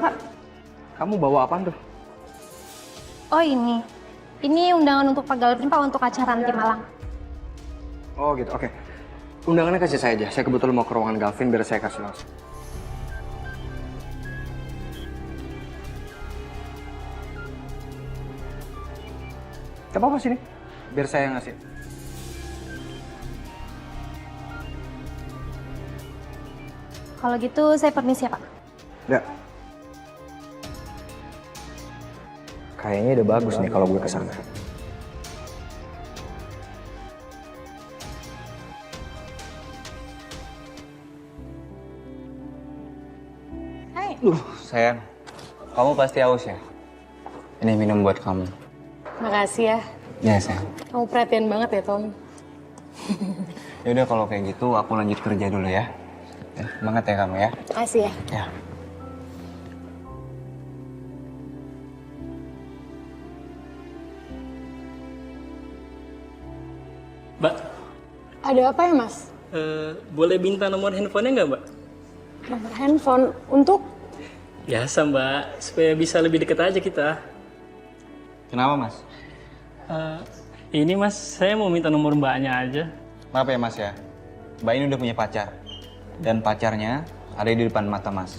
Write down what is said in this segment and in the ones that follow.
Kak. Kamu bawa apaan tuh? Oh ini. Ini undangan untuk Pak Galvin, Pak, untuk acara nanti malam. Oh gitu, oke. Undangannya kasih saya aja. Saya kebetulan mau ke ruangan Galvin biar saya kasih langsung. Gak apa-apa sini. Biar saya yang ngasih. Kalau gitu saya permisi ya, Pak. Enggak. Kayaknya udah bagus nih kalau gue kesana. Hai. Sayang, kamu pasti haus ya? Ini minum buat kamu. Makasih ya. Ya, sayang. Kamu perhatian banget ya, Tom. Yaudah kalau kayak gitu, aku lanjut kerja dulu ya. Semangat ya kamu ya. Makasih ya. Ya. Mbak, Ada apa ya, Mas? boleh minta nomor handphonenya nggak, Mbak? Nomor handphone untuk? Biasa, Mbak, supaya bisa lebih dekat aja kita. Kenapa, Mas? Ini, Mas, saya mau minta nomor Mbaknya aja. Maaf ya, Mas ya. Mbak ini udah punya pacar. Dan pacarnya ada di depan mata Mas.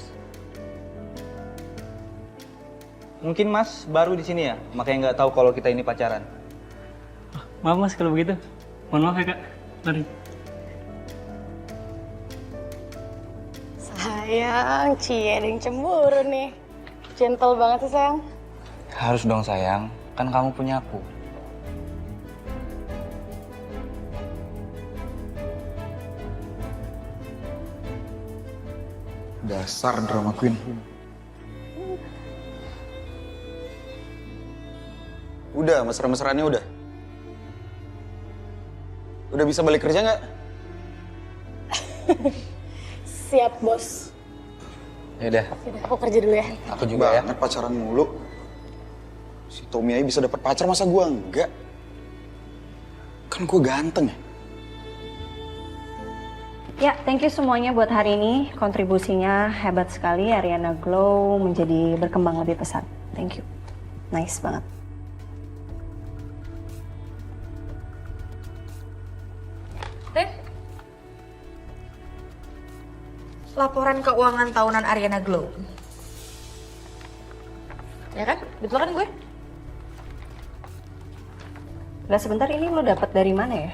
Mungkin Mas baru di sini ya, makanya nggak tahu kalau kita ini pacaran. Maaf, Mas, kalau begitu. Mohon maaf ya, Kak. Mari. Sayang, cie, ada yang cemburu nih. Gentle banget sih, sayang. Harus dong sayang, kan kamu punya aku. Dasar drama queen. Udah, mesra-mesraannya udah. Udah bisa balik kerja nggak? Siap, bos. Yaudah, Yaudah, aku kerja dulu ya. aku juga ya. Banget pacaran mulu. Si Tommy aja bisa dapat pacar, masa gua enggak? Kan gua ganteng ya. Ya, thank you semuanya buat hari ini. Kontribusinya hebat sekali. Ariana Glow menjadi berkembang lebih pesat. Thank you. Nice banget. Laporan keuangan tahunan Ariana Glow. Ya kan? Betul kan gue? Lah sebentar, ini lo dapat dari mana ya?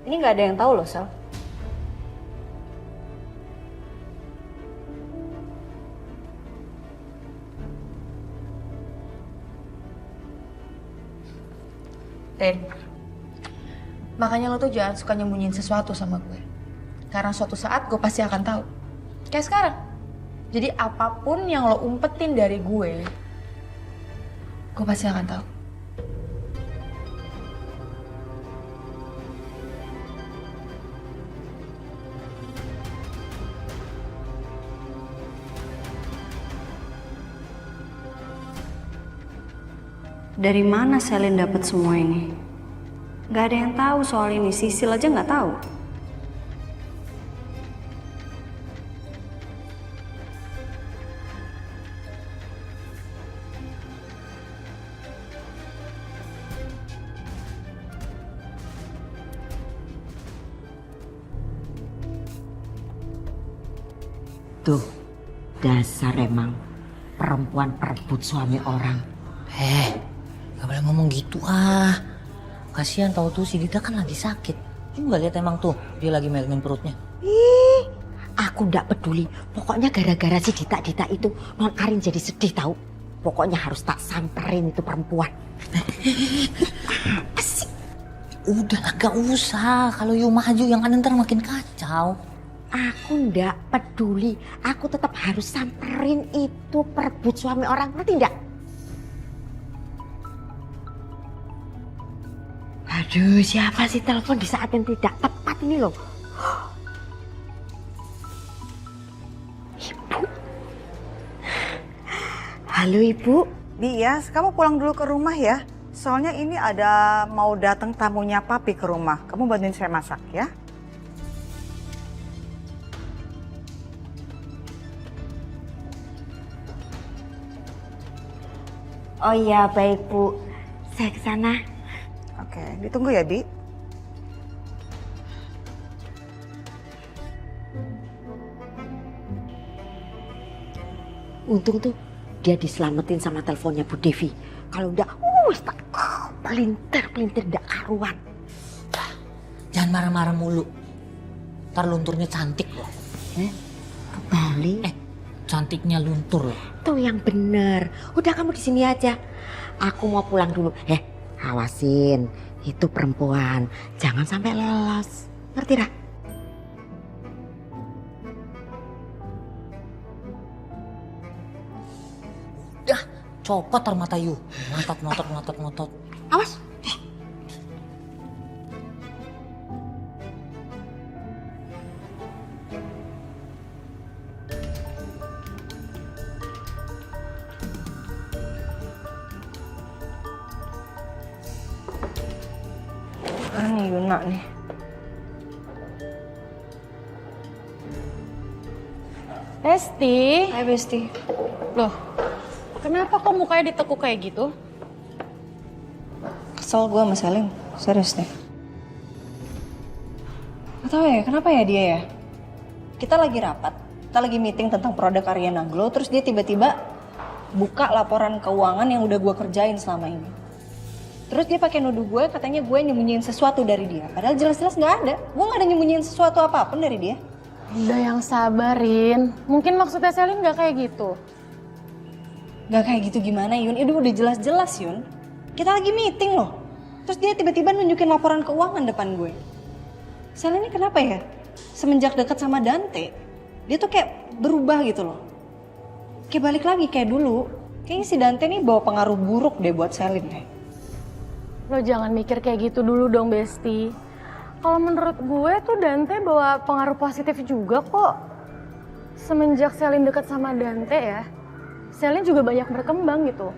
Ini nggak ada yang tahu loh, Sal. Ren, makanya lo tuh jangan suka nyembunyiin sesuatu sama gue. Karena suatu saat gue pasti akan tahu. Kayak sekarang. Jadi apapun yang lo umpetin dari gue pasti akan tahu. Dari mana Selin dapat semua ini? Gak ada yang tahu soal ini. Sisil aja nggak tahu. Tuh, dasar emang perempuan perebut suami orang. Gak boleh ngomong gitu ah. Kasihan tahu tuh si Dita kan lagi sakit. Juga lihat emang tuh dia lagi melengin perutnya. Ih, aku ndak peduli. Pokoknya gara-gara si Dita itu Non Arin jadi sedih tahu. Pokoknya harus tak samperin itu perempuan. Apa sih? Udah lah gak usah. Kalau you maju yang ada ntar makin kacau. Aku ndak peduli. Aku tetap harus samperin itu perebut suami orang. Ngerti ndak? Aduh, siapa sih telepon di saat yang tidak tepat ini loh? Ibu. Halo Ibu. Dias, kamu pulang dulu ke rumah ya. Soalnya ini ada mau datang tamunya papi ke rumah. Kamu bantuin saya masak ya. Oh iya, baik Bu. Saya ke sana. Oke, ditunggu ya, Bi. Untung tuh dia diselamatin sama teleponnya Bu Devi. Kalau enggak, tak pelintir enggak karuan. Jangan marah-marah mulu. Ntar lunturnya cantik loh. Kebalik. Cantiknya luntur loh. Tuh yang bener. Udah kamu di sini aja. Aku mau pulang dulu. Awasin. Itu perempuan. Jangan sampai lolos. Ngerti dah? Dah, copot tar mata yu. Ngotot. Awas. Nih Yuna nih. Besti. Hai Besti. Loh, kenapa kok mukanya ditekuk kayak gitu? Kesel gue sama Selin. Serius deh. Gak tau ya, kenapa ya dia ya? Kita lagi rapat. Kita lagi meeting tentang produk Ariana Glow. Terus dia tiba-tiba buka laporan keuangan yang udah gue kerjain selama ini. Terus dia pakai nuduh gue, katanya gue nyembunyiin sesuatu dari dia. Padahal jelas-jelas nggak ada. Gue nggak ada nyembunyiin sesuatu apapun dari dia. Udah yang sabarin. Mungkin maksudnya Selin nggak kayak gitu. Nggak kayak gitu gimana Yun? Itu udah jelas-jelas Yun. Kita lagi meeting loh. Terus dia tiba-tiba nunjukin laporan keuangan depan gue. Selin ini kenapa ya? Semenjak deket sama Dante, dia tuh kayak berubah gitu loh. Kayak balik lagi kayak dulu. Kayaknya si Dante nih bawa pengaruh buruk deh buat Selin deh. Lo jangan mikir kayak gitu dulu dong, Besti. Kalau menurut gue tuh Dante bawa pengaruh positif juga kok. Semenjak Selin dekat sama Dante ya, Selin juga banyak berkembang gitu.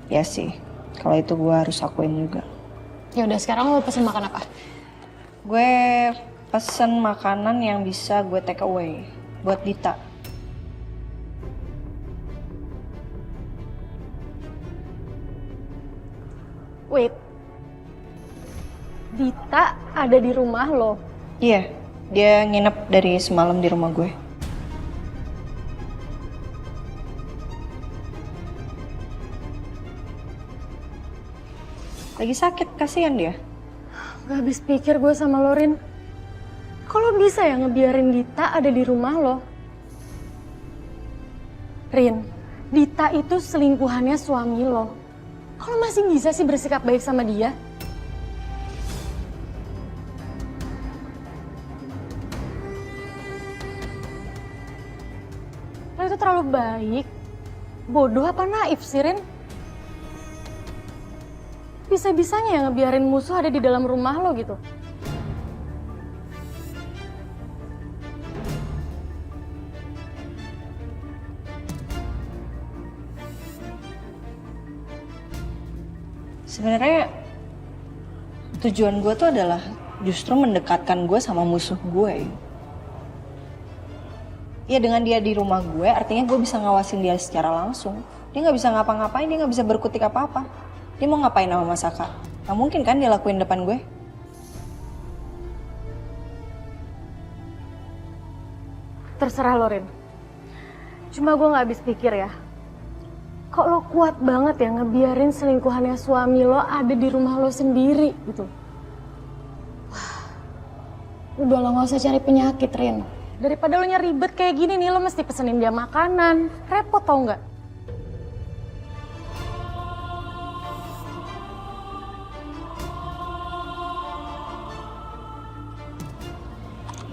Ya sih, kalau itu gue harus akuin juga. Ya udah, sekarang lo pesen makan apa? Gue pesen makanan yang bisa gue take away buat Dita. Wait, Dita ada di rumah lo? Iya, dia nginep dari semalam di rumah gue. Lagi sakit, kasihan dia. Gak habis pikir gue sama Lorin. Kalau bisa ya ngebiarin Dita ada di rumah lo? Rin, Dita itu selingkuhannya suami lo. Kalau masih bisa sih bersikap baik sama dia? Lo itu terlalu baik. Bodoh apa naif sih, Rin? Bisa-bisanya ya ngebiarin musuh ada di dalam rumah lo gitu. Sebenarnya tujuan gue tuh adalah justru mendekatkan gue sama musuh gue. Ya dengan dia di rumah gue, artinya gue bisa ngawasin dia secara langsung. Dia nggak bisa ngapa-ngapain, dia nggak bisa berkutik apa-apa. Dia mau ngapain sama Mas Aka? Nggak mungkin kan dia lakuin depan gue? Terserah lo, Rin. Cuma gue nggak habis pikir ya. Kok lo kuat banget ya ngebiarin selingkuhannya suami lo ada di rumah lo sendiri gitu. Wah, udah lo gak usah cari penyakit, Rin. Daripada lo nyeribet kayak gini nih, lo mesti pesenin dia makanan. Repot tau nggak?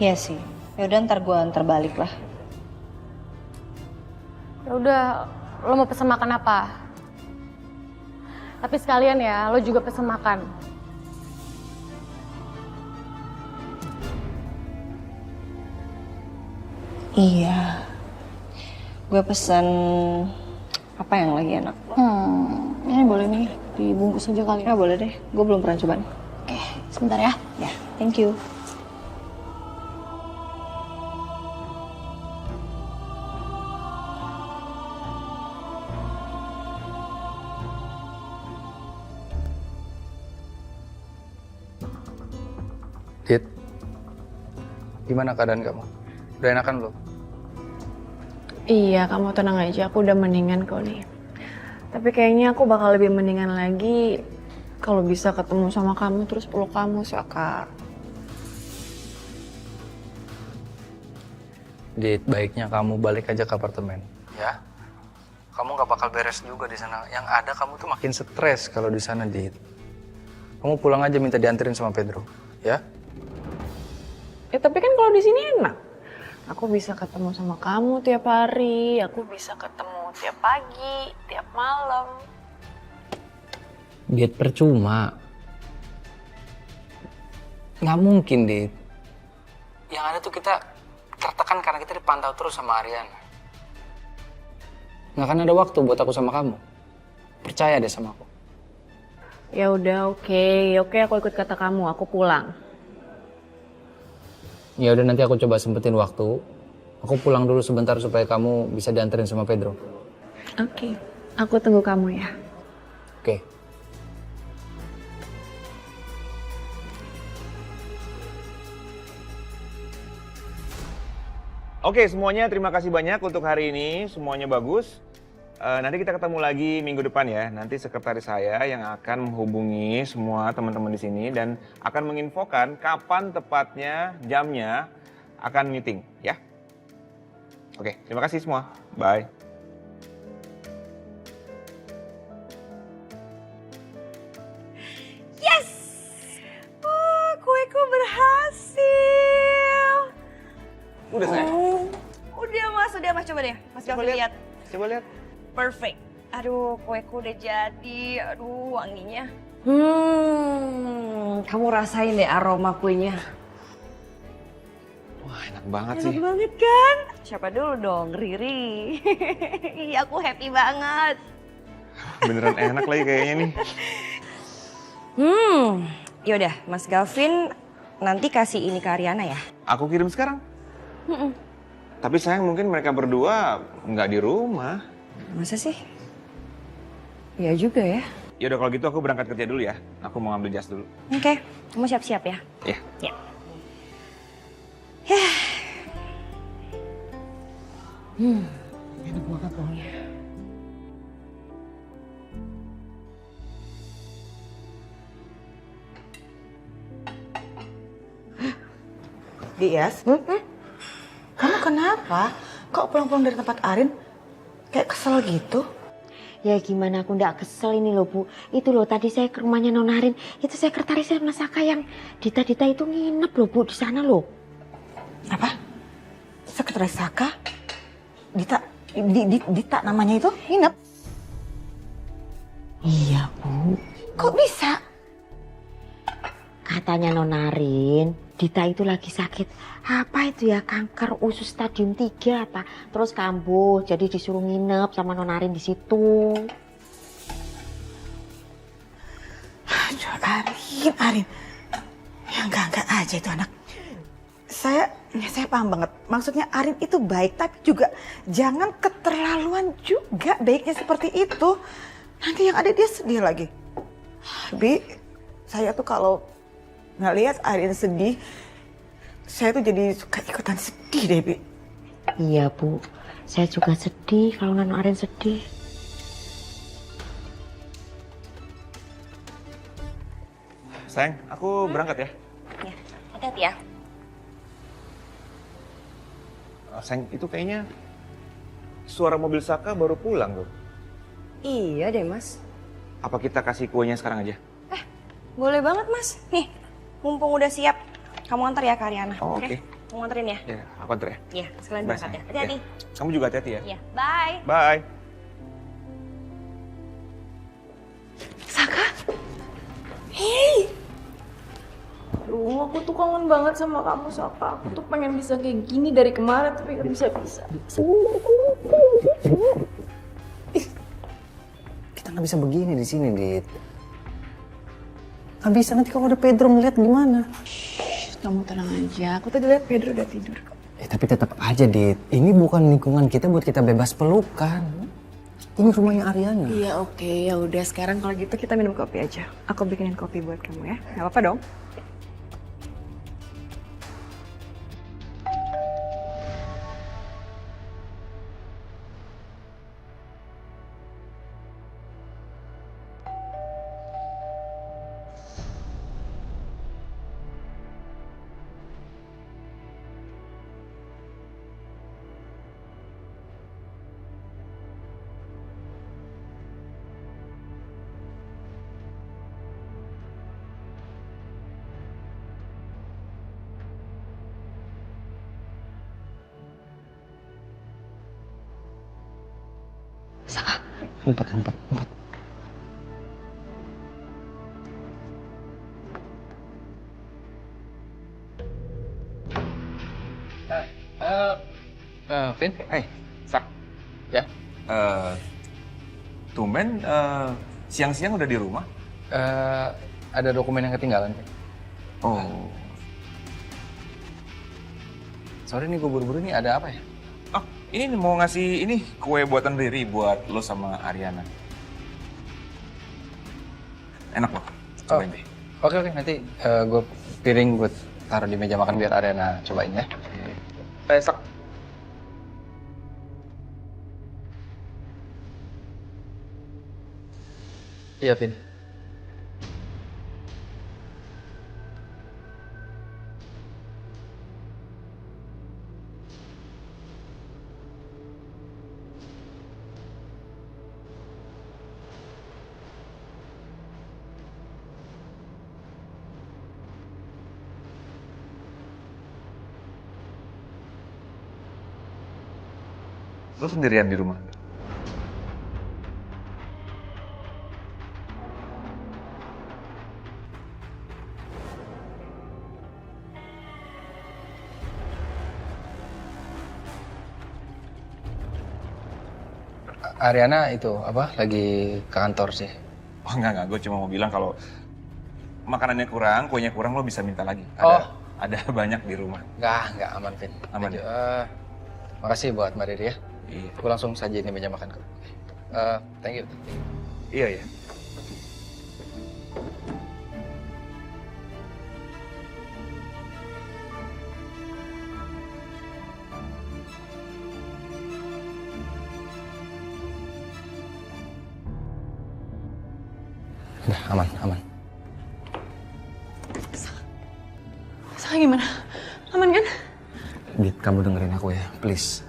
Iya sih. Yaudah ntar gue antar balik lah. Ya udah, lo mau pesen makan apa? Tapi sekalian ya, lo juga pesen makan. Iya. Gue pesen apa yang lagi enak? boleh nih dibungkus aja kali Ya boleh deh, gue belum pernah cobain. Oke, sebentar ya. Ya, thank you. Dit, gimana keadaan kamu? Udah enakan belum? Iya, kamu tenang aja, aku udah mendingan kok nih. Tapi kayaknya aku bakal lebih mendingan lagi kalau bisa ketemu sama kamu terus peluk kamu, Saka. Dit, baiknya kamu balik aja ke apartemen, ya. Kamu nggak bakal beres juga di sana. Yang ada kamu tuh makin stres kalau di sana, Dit. Kamu pulang aja minta dianterin sama Pedro, ya. Ya tapi kan kalau di sini enak. Aku bisa ketemu sama kamu tiap hari, aku bisa ketemu tiap pagi, tiap malam. Dit, percuma. Nggak mungkin, Dit. Yang ada tuh kita tertekan karena kita dipantau terus sama Aryan. Nggak akan ada waktu buat aku sama kamu. Percaya deh sama aku. Ya udah, oke, aku ikut kata kamu, aku pulang. Ya udah, nanti aku coba sempetin waktu. Aku pulang dulu sebentar supaya kamu bisa dianterin sama Pedro. Oke, aku tunggu kamu ya. Oke. Oke, semuanya terima kasih banyak untuk hari ini. Semuanya bagus. Nanti kita ketemu lagi minggu depan ya. Nanti sekretaris saya yang akan menghubungi semua teman-teman di sini dan akan menginfokan kapan tepatnya jamnya akan meeting ya. Oke, terima kasih semua. Bye. Yes! Oh, kueku berhasil. Udah sayang. Udah mas, coba deh. Mas Gavin lihat. Coba lihat. Perfect. Aduh, kueku udah jadi. Aduh, wanginya. Kamu rasain deh aroma kuenya. Wah, enak banget sih. Enak banget kan? Siapa dulu dong? Riri. Iya, aku happy banget. Beneran enak lagi kayaknya nih. Yaudah, Mas Gavin nanti kasih ini ke Ariana ya. Aku kirim sekarang. Tapi sayang mungkin mereka berdua nggak di rumah. Masa sih? Iya juga ya. Ya udah kalau gitu aku berangkat kerja dulu ya. Aku mau ngambil jas dulu. Oke, kamu siap-siap ya. Iya. Ya. Enak banget baunya. Dias, kamu kenapa? Kok pulang-pulang dari tempat Arin kayak kesel gitu? Ya gimana aku ndak kesel ini loh Bu. Itu loh tadi saya ke rumahnya Nonarin. Itu sekretarisnya Mas Saka yang Dita itu nginep loh Bu di sana loh. Apa? Sekretaris Saka? Dita namanya itu nginep? Iya Bu. Kok bisa? Katanya Nonarin, Dita itu lagi sakit. Apa itu ya, kanker usus stadium 3 apa. Terus kambuh, jadi disuruh nginep sama Nonarin di situ. Aduh, Arin. Ya enggak aja itu anak. Saya paham banget. Maksudnya Arin itu baik, tapi juga jangan keterlaluan juga baiknya seperti itu. Nanti yang ada dia sedih lagi. Bi, saya tuh kalau ngelihat Arin sedih, saya tuh jadi suka ikutan sedih deh, Bi. Iya Bu, saya juga sedih kalau Nonarin sedih. Sayang, aku berangkat ya. Ya, hati-hati ya. Sayang, itu kayaknya suara mobil Saka baru pulang tuh. Iya deh mas. Apa kita kasih kuenya sekarang aja? Boleh banget mas. Nih, mumpung udah siap. Kamu antar ya ke Ariana. Oh, oke. Kamu anterin ya? Ya, aku antar ya. Iya, sekalian Bye, berangkat ya. sayang. Hati-hati. Ya. Kamu juga hati-hati ya. Iya, bye. Bye. Saka? Aduh, aku tuh kangen banget sama kamu, Saka. Aku tuh pengen bisa kayak gini dari kemarin, tapi gak bisa-bisa. Kita nggak nggak bisa begini di sini, Dit. Nggak bisa, nanti kalau ada Pedro ngeliat gimana? Kamu tenang aja, aku tadi lihat Pedro udah tidur kok. Tapi tetap aja, Dit. Ini bukan lingkungan kita buat kita bebas pelukan. Ini rumahnya Ariana. Iya oke, ya udah sekarang kalau gitu kita minum kopi aja. Aku bikinin kopi buat kamu ya, nggak apa-apa dong? Empat. Vin? Hey, Sak. Ya? Tumben siang-siang udah di rumah? Ada dokumen yang ketinggalan, Vin. Oh. Sorry nih, gue buru-buru nih, ada apa ya? Oh, ini mau ngasih ini kue buatan Riri buat lo sama Ariana. Enak loh, cobain deh. Oke, nanti gue piring gue taruh di meja makan biar Ariana cobain ya. Sak. Iya, Vin. Lo sendirian di rumah? Ariana itu apa? Lagi ke kantor sih. Oh enggak, gue cuma mau bilang kalau makanannya kurang, kuenya kurang, lo bisa minta lagi. Ada banyak di rumah. Enggak aman, Vin. Aman ya? Makasih buat Mbak Riri ya. Iya. Gue langsung saja ini meja makan. Thank you. Iya. Udah, aman. Saka gimana? Aman kan? Dit, kamu dengerin aku ya, please.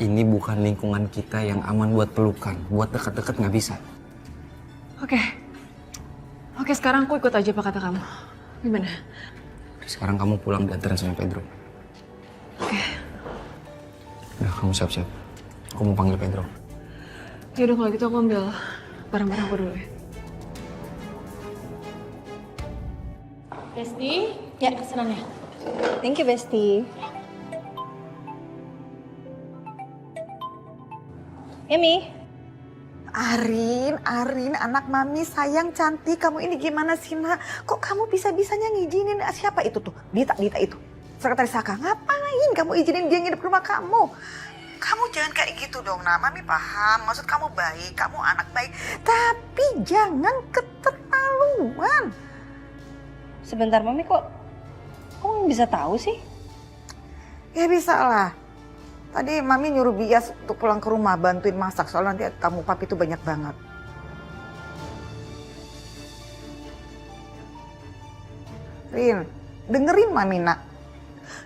Ini bukan lingkungan kita yang aman buat pelukan. Buat deket-deket nggak bisa. Oke, sekarang aku ikut aja apa kata kamu. Gimana? Sekarang kamu pulang diantarin sama Pedro. Oke. Udah, kamu siap-siap. Aku mau panggil Pedro. Yaudah kalau gitu aku ambil barang-barang aku dulu ya. Besti, ya pesanannya. Thank you, Besti. Emi. Arin, anak mami sayang cantik. Kamu ini gimana sih, Nak? Kok kamu bisa-bisanya ngizinin siapa itu tuh? Dita itu. Sekretaris Saka. Ngapain kamu izinin dia nginep ke rumah kamu? Kamu jangan kayak gitu dong, Nak. Mami paham. Maksud kamu baik, kamu anak baik. Tapi jangan keterlaluan. Sebentar, Mami kok bisa tahu sih? Ya bisa lah. Tadi Mami nyuruh Bias untuk pulang ke rumah bantuin masak. Soalnya nanti tamu papi itu banyak banget. Rin, dengerin Mami, Nak.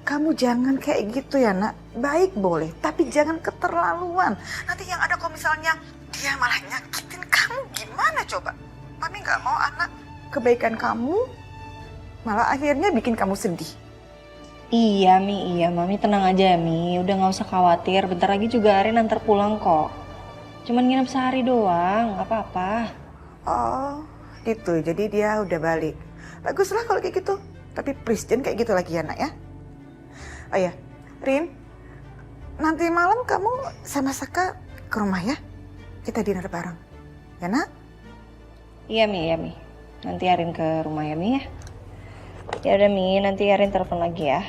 Kamu jangan kayak gitu ya, Nak. Baik boleh, tapi jangan keterlaluan. Nanti yang ada kalau misalnya dia malah nyakitin kamu, gimana coba? Mami gak mau anak kebaikan kamu malah akhirnya bikin kamu sedih. Iya, Mami tenang aja, Mi. Udah gak usah khawatir, bentar lagi juga Arin antar pulang kok. Cuman nginep sehari doang, gak apa-apa. Oh, gitu. Jadi dia udah balik. Baguslah kalau kayak gitu. Tapi please jangan kayak gitu lagi ya, Nak ya. Oh ya, Rin. Nanti malam kamu sama Saka ke rumah ya. Kita dinner bareng. Ya, Nak? Iya Mi, iya Mi. Nanti Arin ke rumah ya Mi ya. Ya udah Mi, nanti Arin telepon lagi ya.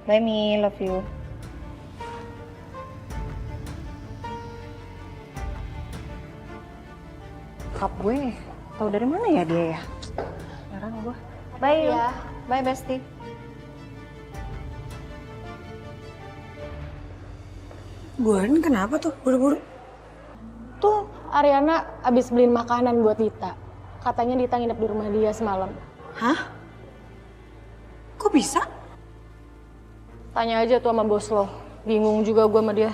Bye Mi, love you. Kap gue, tahu dari mana ya dia ya? Sekarang gue. Bye ya. Bye Besti. Gordon kenapa tuh buru-buru? Tuh, Ariana abis beliin makanan buat Dita. Katanya Dita nginep di rumah dia semalam. Hah? Kok bisa? Tanya aja tuh sama bos lo. Bingung juga gue sama dia.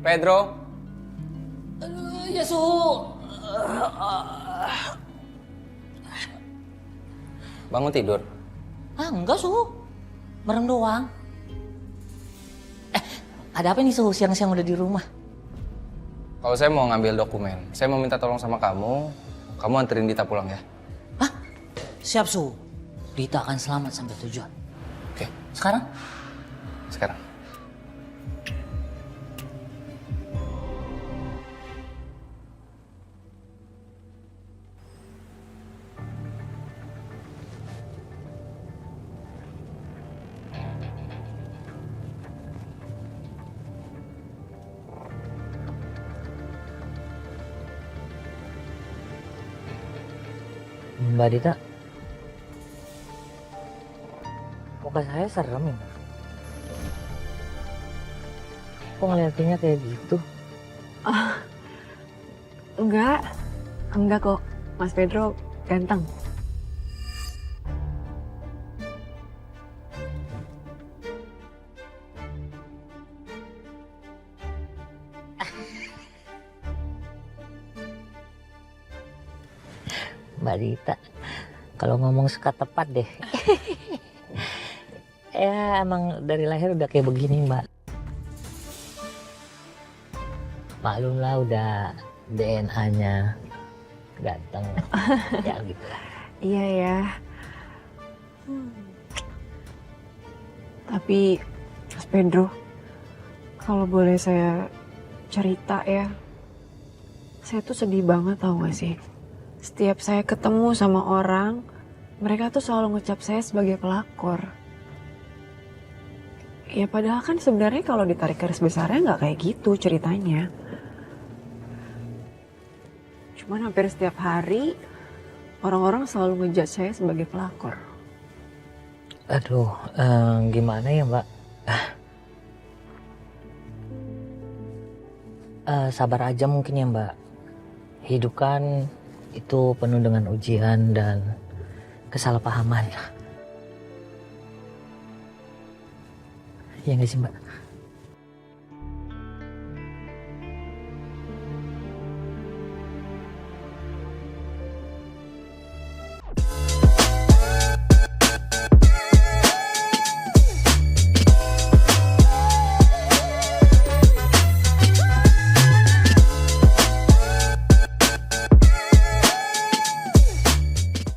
Pedro. Ya Su. Bangun tidur. Ah enggak Su. Merem doang. Ada apa nih Su siang-siang udah di rumah? Kalau saya mau ngambil dokumen, saya mau minta tolong sama kamu anterin Dita pulang ya. Hah? Siap Su. Dita akan selamat sampai tujuan. Oke, Sekarang? sekarang. Mbak Dita. Muka saya serem ya. Kok ngeliatinnya kayak gitu? Enggak kok. Mas Pedro ganteng. Mbak Dita, kalau ngomong suka tepat deh. Ya emang dari lahir udah kayak begini Mbak. Maklum lah udah DNA-nya ganteng. Ya gitu lah. Iya ya. Tapi Mas Pedro, kalau boleh saya cerita ya, saya tuh sedih banget tau gak sih? Setiap saya ketemu sama orang, mereka tuh selalu ngecap saya sebagai pelakor. Ya padahal kan sebenarnya kalau ditarik garis besarnya nggak kayak gitu ceritanya. Cuman hampir setiap hari, orang-orang selalu ngejudge saya sebagai pelakor. Aduh, gimana ya Mbak? Sabar aja mungkin ya Mbak. Hidup kan itu penuh dengan ujian dan kesalahpahaman. Ya nggak sih Mbak?